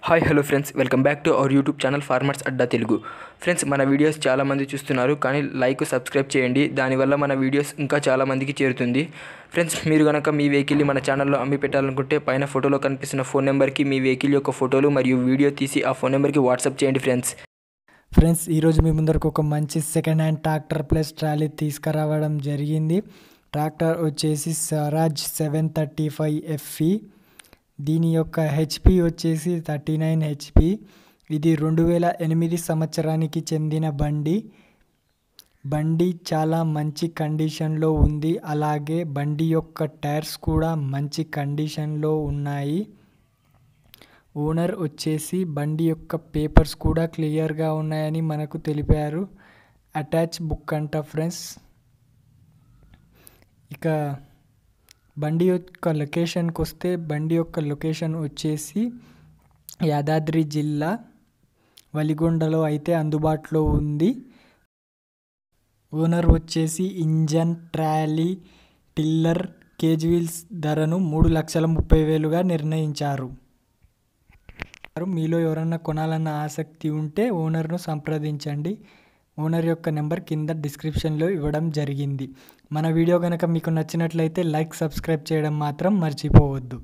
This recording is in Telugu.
Hi hello friends, welcome back to our YouTube channel farmers Adda Telugu. Friends, మన వీడియోస్ చాలామంది చూస్తున్నారు, కానీ లైక్ సబ్స్క్రైబ్ చేయండి. దానివల్ల మన వీడియోస్ ఇంకా చాలామందికి చేరుతుంది. ఫ్రెండ్స్, మీరు కనుక మీ వెహికల్ని మన ఛానల్లో అమ్మి పెట్టాలనుకుంటే పైన ఫోటోలో కనిపిస్తున్న ఫోన్ నెంబర్కి మీ వెహికల్ యొక్క ఫోటోలు మరియు వీడియో తీసి ఆ ఫోన్ నెంబర్కి వాట్సాప్ చేయండి. ఫ్రెండ్స్, ఈరోజు మీ ముందరకు ఒక మంచి second hand tractor plus trolley తీసుకురావడం జరిగింది. ట్రాక్టర్ వచ్చేసి స్వరాజ్ 735 FE. దీని యొక్క హెచ్పి వచ్చేసి 39 హెచ్పి. ఇది 2008 సంవత్సరానికి చెందిన బండి చాలా మంచి కండిషన్లో ఉంది. అలాగే బండి యొక్క టైర్స్ కూడా మంచి కండిషన్లో ఉన్నాయి. ఓనర్ వచ్చేసి బండి యొక్క పేపర్స్ కూడా క్లియర్గా ఉన్నాయని మనకు తెలిపారు. అటాచ్ బుక్ అంట ఫ్రెండ్స్. ఇక బండి యొక్క లొకేషన్కి వస్తే, బండి యొక్క లొకేషన్ వచ్చేసి యాదాద్రి జిల్లా వలిగొండలో అయితే అందుబాటులో ఉంది. ఓనర్ వచ్చేసి engine, trolley, tiller, cage wheels ధరను 3,30,000గా నిర్ణయించారు. మీలో ఎవరన్నా కొనాలన్న ఆసక్తి ఉంటే ఓనర్ను సంప్రదించండి. ఓనర్ యొక్క నెంబర్ కింద డిస్క్రిప్షన్లో ఇవ్వడం జరిగింది. మన వీడియో కనుక మీకు నచ్చినట్లయితే లైక్, సబ్స్క్రైబ్ చేయడం మాత్రం మర్చిపోవద్దు.